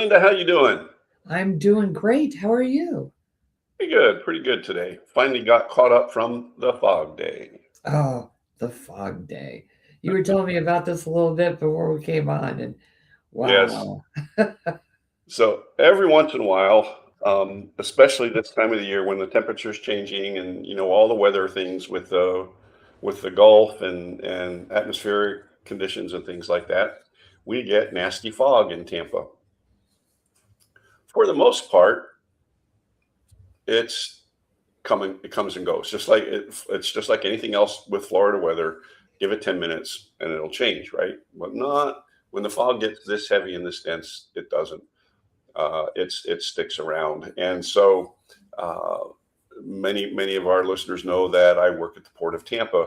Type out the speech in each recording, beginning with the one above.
Linda, how you doing? I'm doing great. How are you? Pretty good today. Finally got caught up from the fog day. Oh, the fog day. You were telling me about this a little bit before we came on, and Yes. wow. So every once in a while, especially this time of the year when the temperature's changing and all the weather things with the Gulf and atmospheric conditions and things like that, we get nasty fog in Tampa. For the most part, it's it comes and goes. It's just like anything else with Florida weather. Give it 10 minutes and it'll change, right? But not when the fog gets this heavy and this dense. It doesn't. It sticks around, and so uh, many of our listeners know that I work at the Port of Tampa.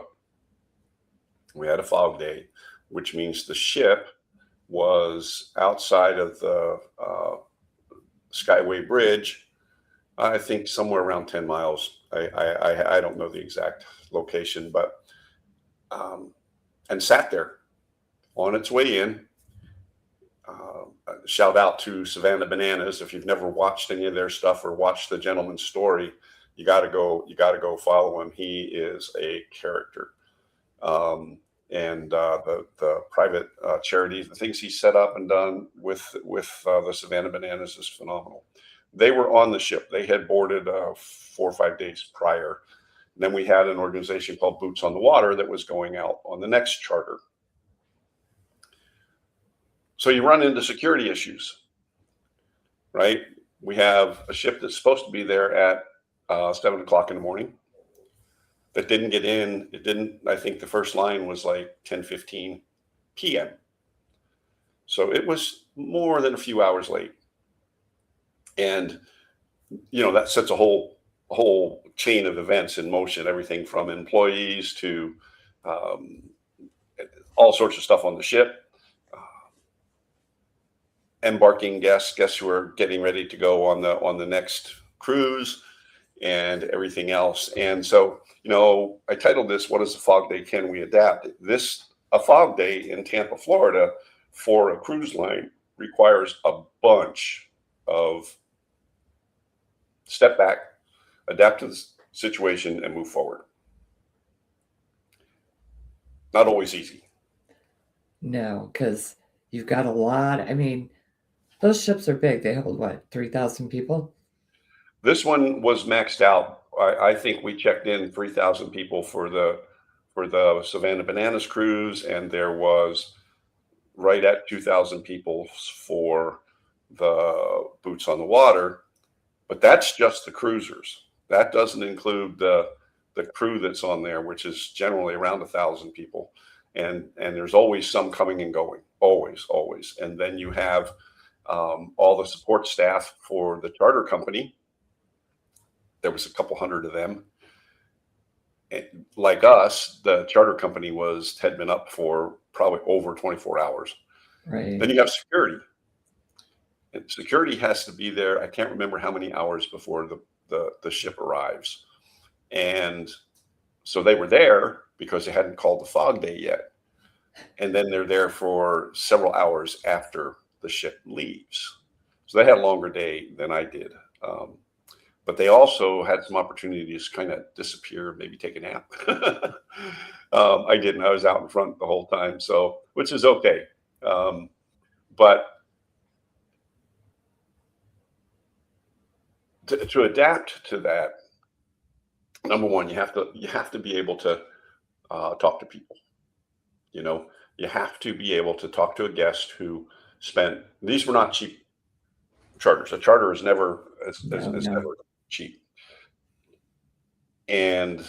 We had a fog day, which means the ship was outside of the Skyway Bridge. I think somewhere around 10 miles. I don't know the exact location, but um, and sat there on its way in. Shout out to Savannah Bananas. If you've never watched any of their stuff or watched the gentleman's story, you got to go. You got to go follow him. He is a character. And the private charities, the things he set up and done with the Savannah Bananas is phenomenal. They were on the ship. They had boarded 4 or 5 days prior. And then we had an organization called Boots on the Water that was going out on the next charter. So you run into security issues, right? We have a ship that's supposed to be there at 7 o'clock in the morning that didn't get in. It didn't. I think the first line was like 10:15 p.m. So it was more than a few hours late, and that sets a whole chain of events in motion. Everything from employees to um, all sorts of stuff on the ship. Embarking guests who are getting ready to go on the next cruise, and everything else. And so, I titled this, "What is a fog day? Can we adapt?" A fog day in Tampa, Florida, for a cruise line requires a bunch of step back, adapt to the situation, and move forward. Not always easy. No, because you've got a lot. I mean, those ships are big. They hold what, 3,000 people? This one was maxed out. I think we checked in 3,000 people for the Savannah Bananas cruise, and there was right at 2,000 people for the Boots on the Water. But that's just the cruisers. That doesn't include the crew that's on there, which is generally around 1,000 people, and there's always some coming and going, always. And then you have all the support staff for the charter company. There was a couple hundred of them. And like us, the charter company had been up for probably over 24 hours. Right. Then you have security. And security has to be there. I can't remember how many hours before the ship arrives. And so they were there because they hadn't called the fog day yet. And then they're there for several hours after the ship leaves. So they had a longer day than I did. But they also had some opportunities to kind of disappear, maybe take a nap. I didn't. I was out in front the whole time, so which is okay. But to adapt to that, number one, you have to be able to talk to people. You have to be able to talk to a guest who spent. These were not cheap charters. A charter is never No, is no. never cheap, and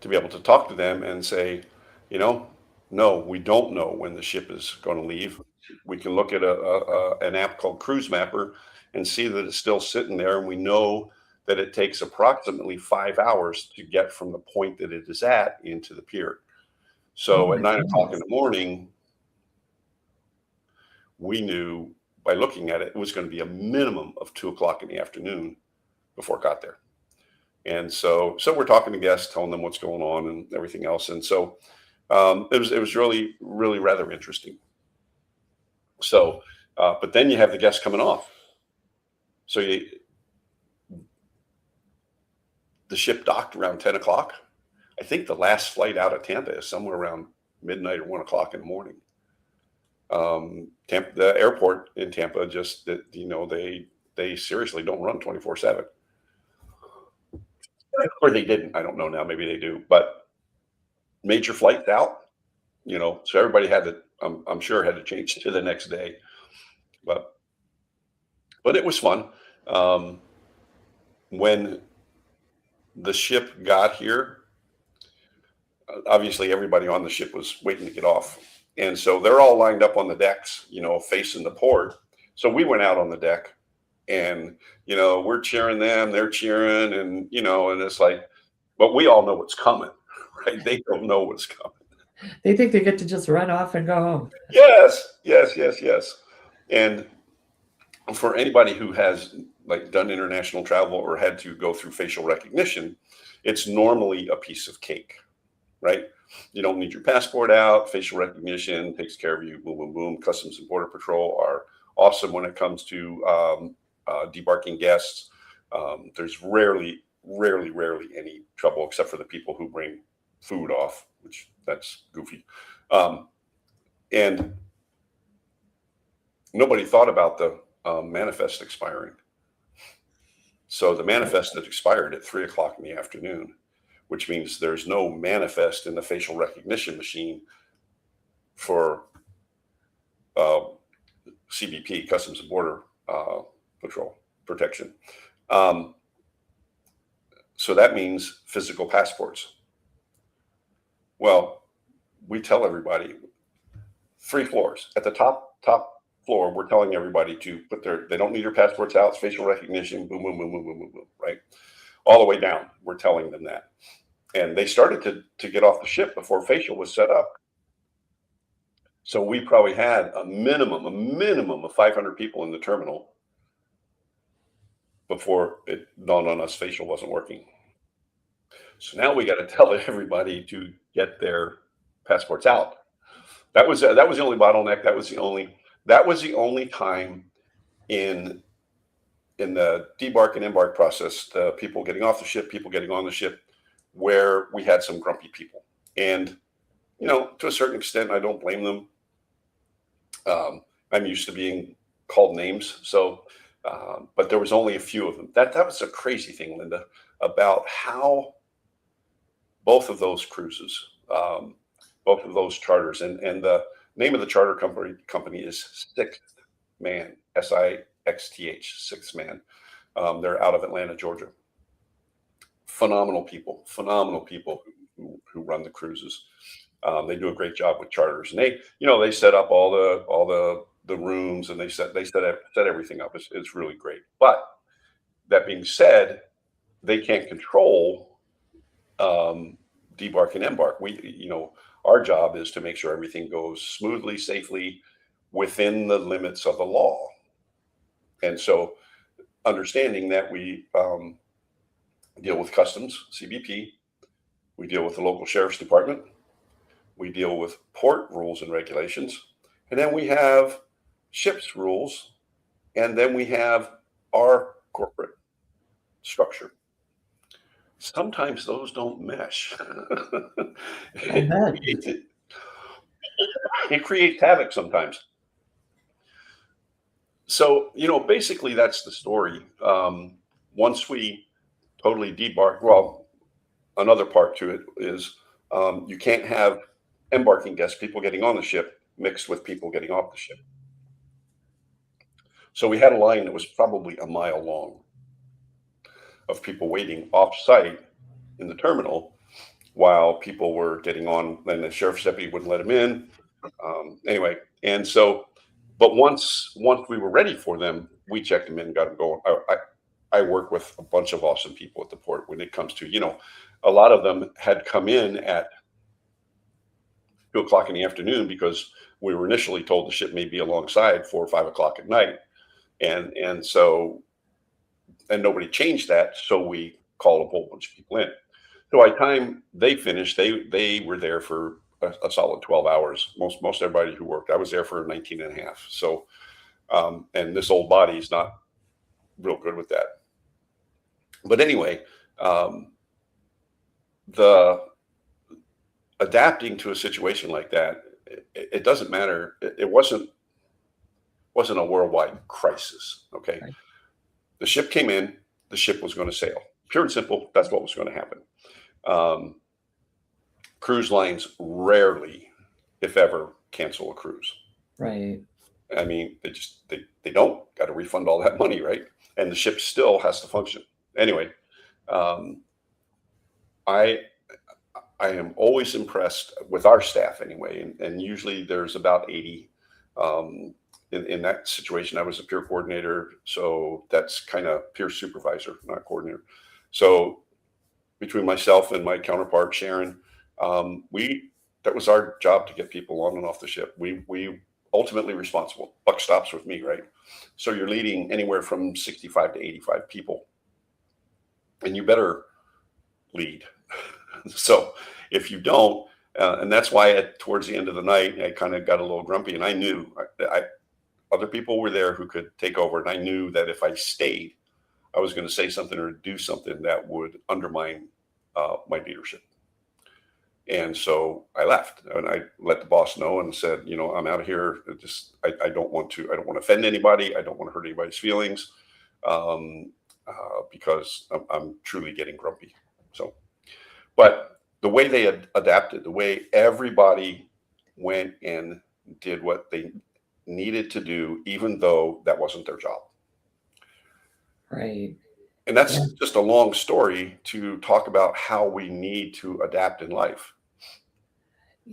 to be able to talk to them and say, no, we don't know when the ship is going to leave. We can look at an app called Cruise Mapper and see that it's still sitting there, and we know that it takes approximately 5 hours to get from the point that it is at into the pier. Oh So at my 9 o'clock in goodness. the morning, we knew by looking at it, it was going to be a minimum of 2 o'clock in the afternoon before it got there. And so we're talking to guests, telling them what's going on and everything else. And so it was really rather interesting. So, but then you have the guests coming off. So the ship docked around 10 o'clock. I think the last flight out of Tampa is somewhere around midnight or 1 o'clock in the morning. Tampa, the airport in Tampa, just that, they seriously don't run 24/7, or they didn't. I don't know now. Maybe they do, but major flights out. So everybody had to. I'm sure had to change to the next day, but it was fun. Um, when the ship got here, obviously everybody on the ship was waiting to get off. And so they're all lined up on the decks, facing the port. So we went out on the deck and, we're cheering them, they're cheering and it's like, but we all know what's coming, right? They don't know what's coming. They think they get to just run off and go home. Yes, yes, yes, yes. And for anybody who has done international travel or had to go through facial recognition, it's normally a piece of cake, right? You don't need your passport out. Facial recognition takes care of you. Boom, boom, boom. Customs and Border Patrol are awesome when it comes to debarking guests. There's rarely any trouble except for the people who bring food off, which that's goofy. And nobody thought about the manifest expiring. So the manifest had expired at 3 o'clock in the afternoon, which means there's no manifest in the facial recognition machine for CBP, Customs and Border Patrol protection. So that means physical passports. Well, we tell everybody 3 floors. At the top floor, we're telling everybody to put they don't need their passports out. It's facial recognition, boom, boom, boom, boom, boom, boom, boom, right? All the way down, we're telling them that. And they started to get off the ship before facial was set up. So we probably had a minimum of 500 people in the terminal before it dawned on us facial wasn't working. So now we got to tell everybody to get their passports out. That was the only bottleneck. That was the only time in the debark and embark process, the people getting off the ship, people getting on the ship, where we had some grumpy people. And, to a certain extent, I don't blame them. I'm used to being called names. So, but there was only a few of them. That was a crazy thing, Linda, about how both of those cruises, both of those charters, and the name of the charter company is Sixth Man, SIXTH, Sixth Man. They're out of Atlanta, Georgia. Phenomenal people who run the cruises. They do a great job with charters, and they set up all the rooms, and they set everything up. It's really great. But that being said, they can't control debark and embark. Our job is to make sure everything goes smoothly, safely, within the limits of the law. And so, understanding that we deal with customs, CBP, we deal with the local sheriff's department, we deal with port rules and regulations, and then we have ships rules, and then we have our corporate structure. Sometimes those don't mesh. It creates havoc sometimes. So, basically that's the story. Once we totally debark, well, another part to it is you can't have embarking guests, people getting on the ship, mixed with people getting off the ship. So we had a line that was probably a mile long of people waiting off-site in the terminal while people were getting on, and the sheriff's deputy wouldn't let them in. Anyway, and so, but once we were ready for them, we checked them in and got them going. I work with a bunch of awesome people at the port when it comes to, a lot of them had come in at 2 o'clock in the afternoon because we were initially told the ship may be alongside 4 or 5 o'clock at night. And so nobody changed that. So we called a whole bunch of people in. So by the time they finished, they were there for a solid 12 hours. Most everybody who worked, I was there for 19 and a half. So, and this old body is not real good with that. But anyway, the adapting to a situation like that, it doesn't matter. It wasn't a worldwide crisis. Okay, Right. the ship came in. The ship was going to sail. Pure and simple. That's what was going to happen. Um, Cruise lines rarely, if ever, cancel a cruise. Right. I mean, they don't got to refund all that money, right? And the ship still has to function. Anyway, um, I I am always impressed with our staff anyway, and usually there's about 80. Um, in that situation, I was a peer coordinator, so that's kind of peer supervisor, not coordinator. So between myself and my counterpart Sharon, we that was our job to get people on and off the ship. We ultimately responsible. Buck stops with me, right? So you're leading anywhere from 65 to 85 people, and you better lead. So if you don't, and that's why towards the end of the night, I kind of got a little grumpy, and I knew other people were there who could take over, and I knew that if I stayed, I was going to say something or do something that would undermine my leadership. And so I left, and I let the boss know and said, I'm out of here. I don't want to offend anybody. I don't want to hurt anybody's feelings, because I'm truly getting grumpy. So, but the way they adapted, the way everybody went and did what they needed to do, even though that wasn't their job. Right. And that's Yeah. just a long story to talk about how we need to adapt in life.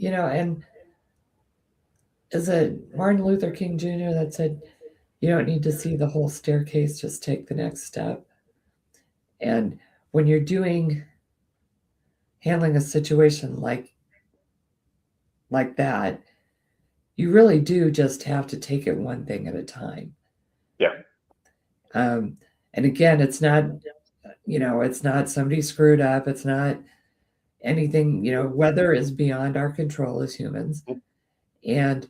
And is it Martin Luther King Jr. that said, you don't need to see the whole staircase, just take the next step? And when you're handling a situation like that, you really do just have to take it one thing at a time. Yeah. And again, it's not somebody screwed up. It's not anything, weather is beyond our control as humans. And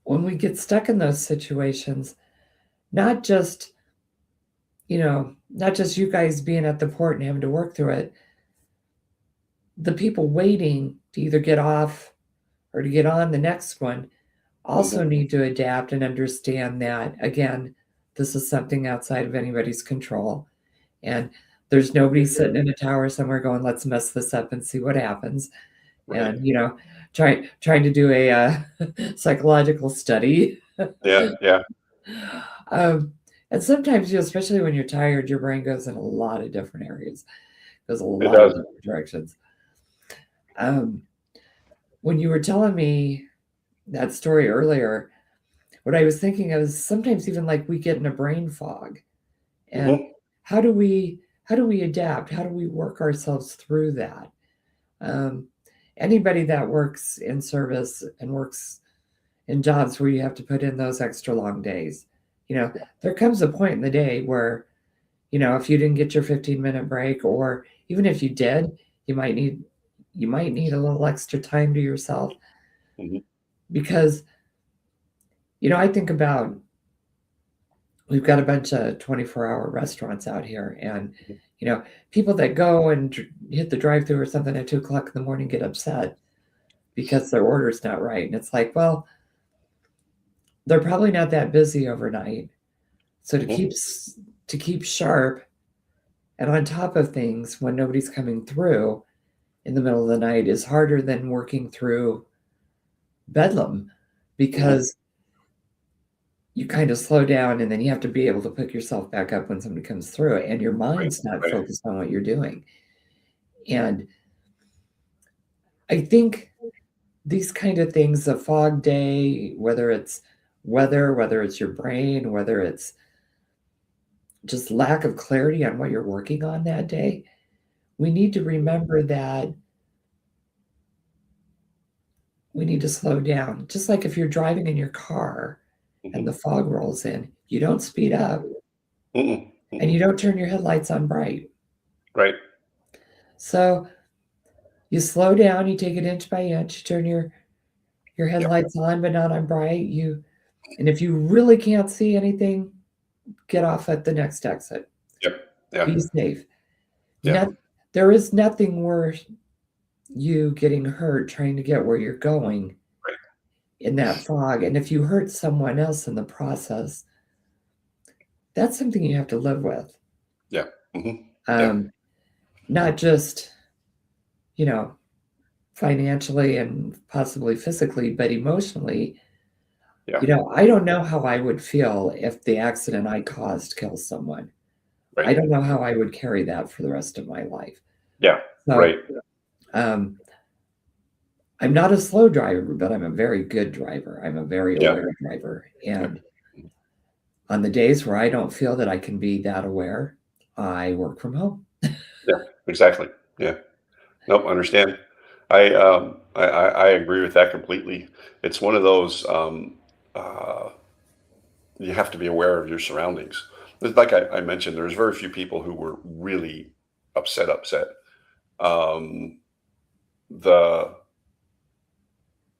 when we get stuck in those situations, not just you guys being at the port and having to work through it, the people waiting to either get off or to get on the next one also need to adapt and understand that, again, this is something outside of anybody's control. And there's nobody sitting in a tower somewhere going, let's mess this up and see what happens. Right. And, trying to do a psychological study. Yeah. And sometimes, especially when you're tired, your brain goes in a lot of different areas, goes a It lot of does. different directions. When you were telling me that story earlier, what I was thinking of is sometimes even like we get in a brain fog. And how do we adapt? How do we work ourselves through that? Anybody that works in service and works in jobs where you have to put in those extra long days, there comes a point in the day where, if you didn't get your 15-minute break, or even if you did, you might need a little extra time to yourself. Because, I think about, we've got a bunch of 24-hour restaurants out here, and people that go and hit the drive-through or something at 2 o'clock in the morning get upset because their order's not right. And it's like, well, they're probably not that busy overnight. So to keep sharp and on top of things when nobody's coming through in the middle of the night is harder than working through bedlam, because you kind of slow down and then you have to be able to pick yourself back up when somebody comes through, and your mind's not focused on what you're doing. And I think these kind of things, a fog day, whether it's weather, whether it's your brain, whether it's just lack of clarity on what you're working on that day, we need to remember that we need to slow down. Just like if you're driving in your car and the fog rolls in, you don't speed up and you don't turn your headlights on bright. Right. So you slow down, you take it inch by inch, you turn your headlights on, but not on bright. You And if you really can't see anything, get off at the next exit. Yep. Yeah. Be safe. Yeah. Not, there is nothing worse you getting hurt trying to get where you're going Right. in that fog. And if you hurt someone else in the process, that's something you have to live with. Yeah. Yeah. Not just, you know, financially and possibly physically, but emotionally. Yeah. I don't know how I would feel if the accident I caused kills someone. I Right. don't know how I would carry that for the rest of my life. Yeah. So, Right. I'm not a slow driver, but I'm a very good driver. I'm a very Yeah. aware driver. Yeah. And on the days where I don't feel that I can be that aware, I work from home. Yeah. Exactly. Yeah. Nope. Understand. I agree with that completely. It's one of those, uh, you have to be aware of your surroundings. Like I mentioned, there's very few people who were really upset. Um, the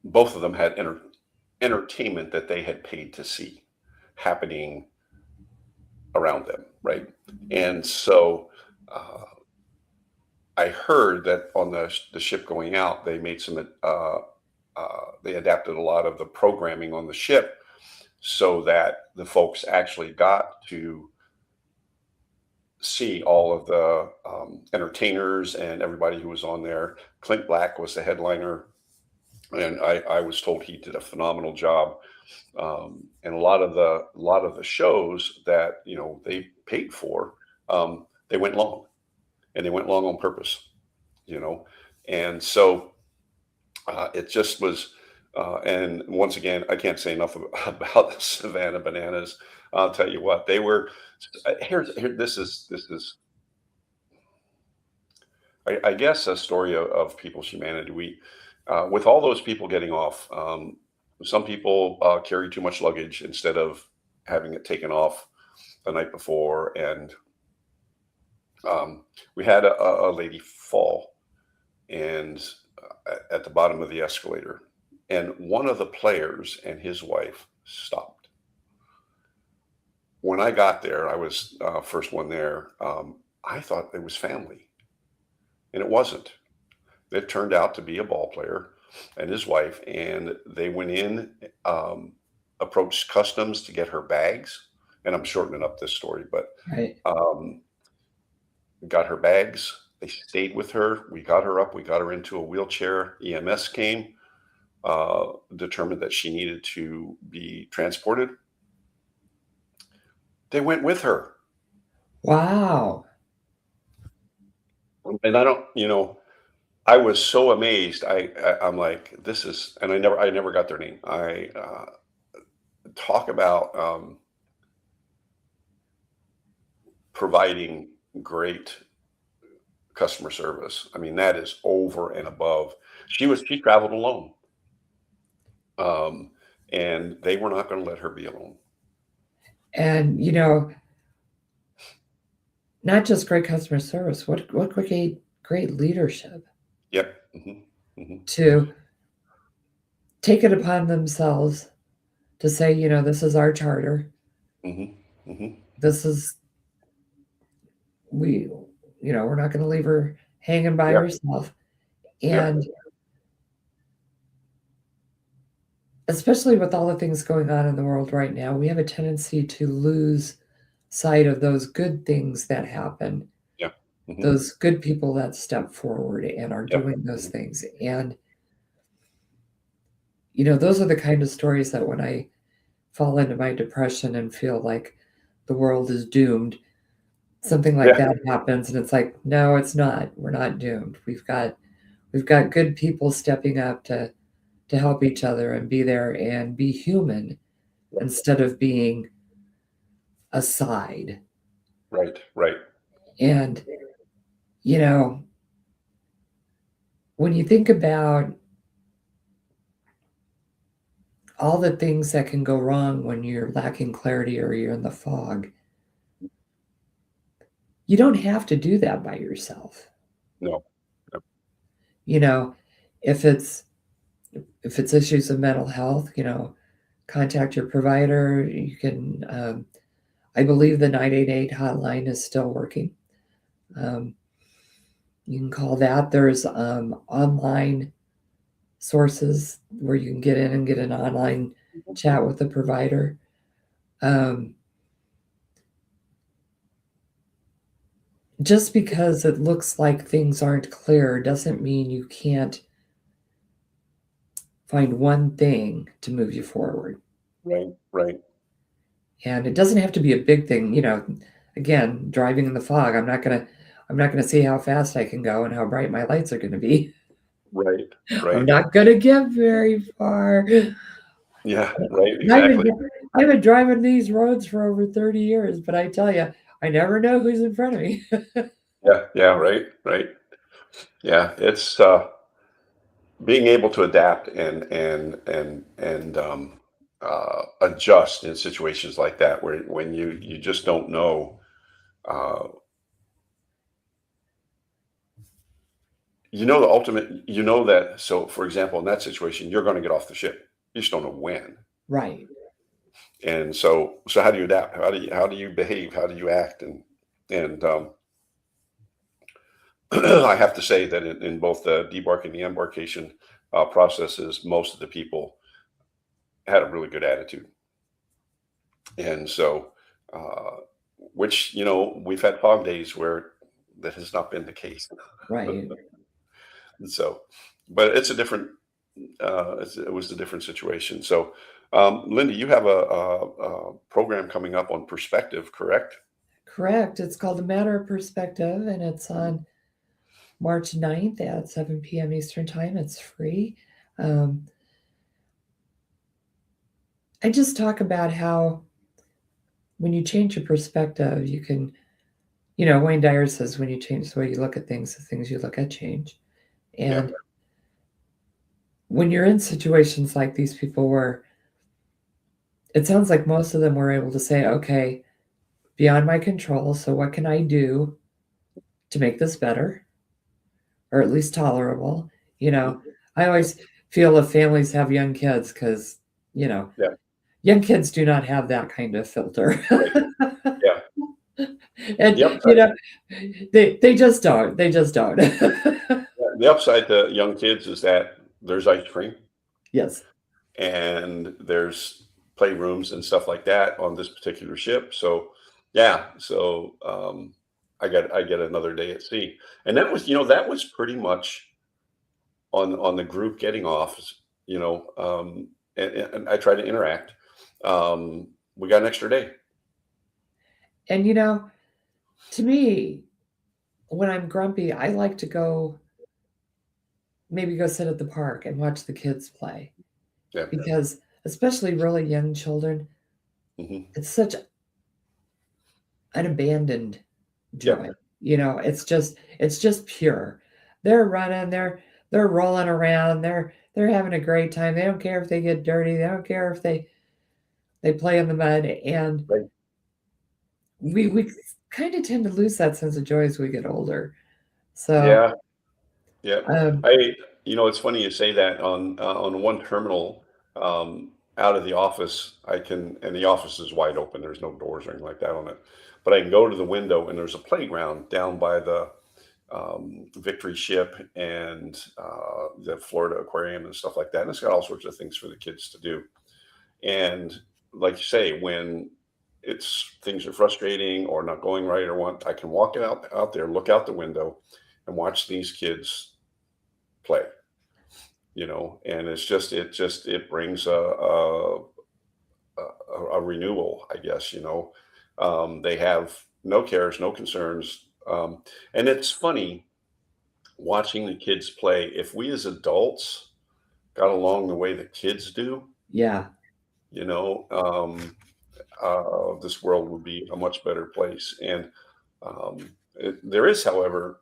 Both of them had entertainment that they had paid to see happening around them, right? And so I heard that on the ship going out, they made some they adapted a lot of the programming on the ship so that the folks actually got to see all of the entertainers and everybody who was on there. Clint Black was the headliner, and I was told he did a phenomenal job. And a lot of the shows that they paid for, they went long, and they went long on purpose. You know, and so it just was. And once again, I can't say enough about the Savannah Bananas. I'll tell you what, they were. This is I guess a story of people's humanity. With all those people getting off, some people carry too much luggage instead of having it taken off the night before, and we had a lady fall and at the bottom of the escalator, and one of the players and his wife stopped. When I got there, I was first one there. I thought it was family, and it wasn't. It turned out to be a ball player and his wife, and they went in, approached customs to get her bags. And I'm shortening up this story, but Right. um, got her bags. They stayed with her. We got her up. We got her into a wheelchair. EMS came, determined that she needed to be transported. They went with her, Wow. and I was so amazed. I'm like, this is, and I never got their name. I talk about providing great customer service. I mean, that is over and above. She traveled alone, um, and they were not going to let her be alone. And, not just great customer service, what great leadership Yep. Hmm. to take it upon themselves to say, this is our charter. Hmm. Hmm. This is we we're not going to leave her hanging by Yep. herself. Yep. And especially with all the things going on in the world right now, we have a tendency to lose sight of those good things that happen, Yep. Hmm. those good people that step forward and are Yep. doing those Hmm. things. And those are the kind of stories that when I fall into my depression and feel like the world is doomed, something like Yeah. that happens and it's like, no, it's not. We're not doomed. We've got good people stepping up to help each other and be there and be human instead of being a side. Right. Right. And you know, when you think about all the things that can go wrong when you're lacking clarity or you're in the fog, you don't have to do that by yourself. No. Yep. You know, if it's if it's issues of mental health, contact your provider. You can, I believe the 988 hotline is still working. You can call that. There's online sources where you can get in and get an online chat with the provider. Just because it looks like things aren't clear doesn't mean you can't find one thing to move you forward. Right. And it doesn't have to be a big thing. Again, driving in the fog, I'm not gonna see how fast I can go and how bright my lights are gonna be. Right. I'm not gonna get very far. Yeah, right, I've exactly. been driving these roads for over 30 years, but I tell you, I never know who's in front of me. Yeah, right. Yeah, it's being able to adapt and adjust in situations like that where when you just don't know. uh, the ultimate, that. So, for example, in that situation, you're going to get off the ship. You just don't know when. Right. And so how do you adapt? How do you behave? How do you act? And I have to say that in both the debark and the embarkation processes, most of the people had a really good attitude. And so, uh, which, we've had fog days where that has not been the case. Right. And so, but it's a different, it was a different situation. So, Linda, you have a program coming up on perspective, correct? Correct. It's called A Matter of Perspective, and it's on March 9th at 7 p.m. Eastern Time. It's free. Um, I just talk about how when you change your perspective, you can, Wayne Dyer says when you change the way you look at things, the things you look at change. Yeah, And when you're in situations like these people where it sounds like most of them were able to say, okay, beyond my control, so what can I do to make this better or at least tolerable? You know, mhm, I always feel if families have young kids, because, you know, yeah, young kids do not have that kind of filter. right, yeah. And, The upside, they just don't. They just don't. the upside to young kids is that there's ice cream Yes. and there's playrooms and stuff like that on this particular ship. So, yeah, I get another day at sea, and that was pretty much on the group getting off. You know, and I try to interact. We got an extra day. And, to me, when I'm grumpy, I like to maybe go sit at the park and watch the kids play Yeah. because, especially really young children, Hmm. it's such an abandoned Yeah. joy. It's just pure. They're running, they're rolling around, they're having a great time. They don't care if they get dirty. They don't care if they play in the mud. And Right. we kind of tend to lose that sense of joy as we get older. So, Yeah. Yeah. um, It's funny you say that on one terminal, out of the office, and the office is wide open. There's no doors or anything like that on it, but I can go to the window and there's a playground down by the Victory ship and the Florida Aquarium and stuff like that. And it's got all sorts of things for the kids to do. And like you say, when things are frustrating or not going right or what, I can walk out there, look out the window, and watch these kids play. And it brings a renewal, I guess. They have no cares, no concerns, and it's funny watching the kids play. If we as adults got along the way the kids do, yeah. you know, this world would be a much better place. And there is, however,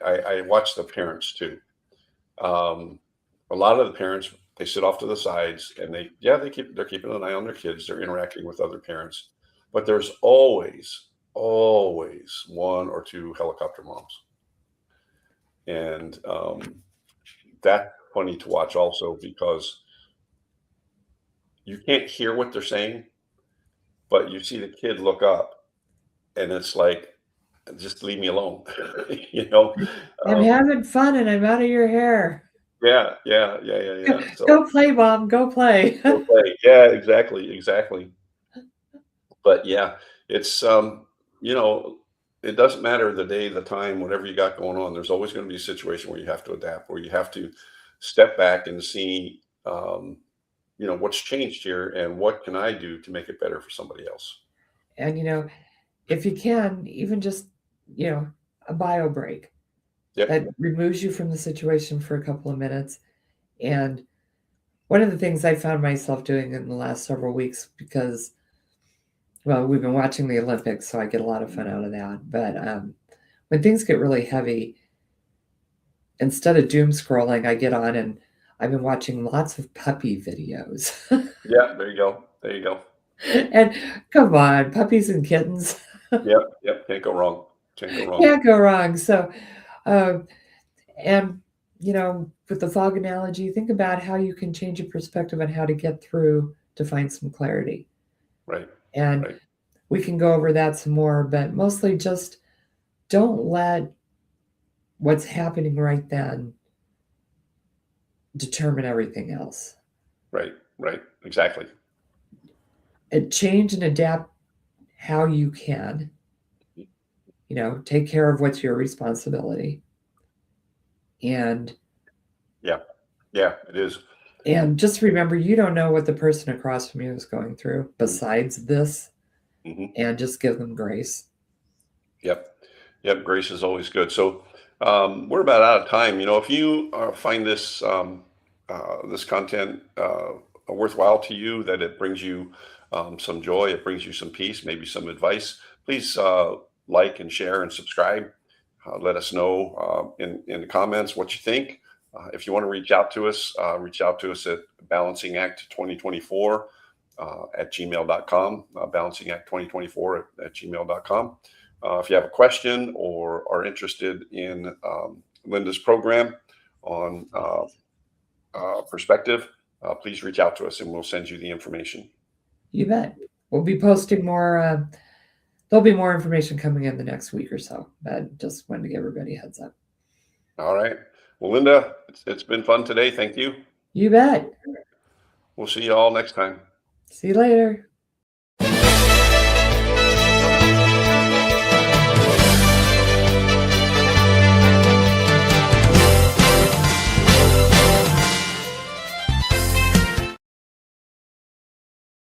I watch the parents too. Um, a lot of the parents, they sit off to the sides and they're keeping an eye on their kids. They're interacting with other parents, but there's always one or two helicopter moms, and that's funny to watch also because you can't hear what they're saying, but you see the kid look up, and it's like, just leave me alone, you know? I'm Um, having fun and I'm out of your hair. yeah, yeah, yeah, yeah, Go, yeah. So go play, mom. Go play. go play. Yeah, exactly, exactly. But yeah, it's you know, it doesn't matter the day, the time, whatever you got going on. There's always going to be a situation where you have to adapt, where you have to step back and see, what's changed here and what can I do to make it better for somebody else. And, if you can, even just, a bio break Yep. that removes you from the situation for a couple of minutes. And one of the things I found myself doing in the last several weeks, because, well, we've been watching the Olympics, so I get a lot of fun out of that. But when things get really heavy, instead of doom scrolling, I get on and I've been watching lots of puppy videos. Yeah. There you go. There you go. And come on, puppies and kittens. Yep. Yep. Can't go wrong. Can't go wrong. Can't go wrong. So, uh, and with the fog analogy, think about how you can change your perspective on how to get through to find some clarity. Right. And Right. we can go over that some more, but mostly just don't let what's happening right then determine everything else. Right. Right. Exactly. Change and adapt how you can. Take care of what's your responsibility. And Yeah. Yeah. It is. just remember, you don't know what the person across from you is going through besides this, Mhm. and just give them grace. Yep. Yep. Grace is always good. So we're about out of time. If you find this content worthwhile to you, that it brings you some joy, it brings you some peace, maybe some advice, please like and share and subscribe. Let us know in the comments what you think. If you want to reach out to us at Balancing Act 2024 at gmail.com, Balancing Act 2024 at gmail.com. If you have a question or are interested in Linda's program on perspective, please reach out to us and we'll send you the information. You bet. We'll be posting more. There'll be more information coming in the next week or so, but just wanted to give everybody a heads up. All right. Well, Linda, it's been fun today. Thank you. You bet. We'll see you all next time. See you later.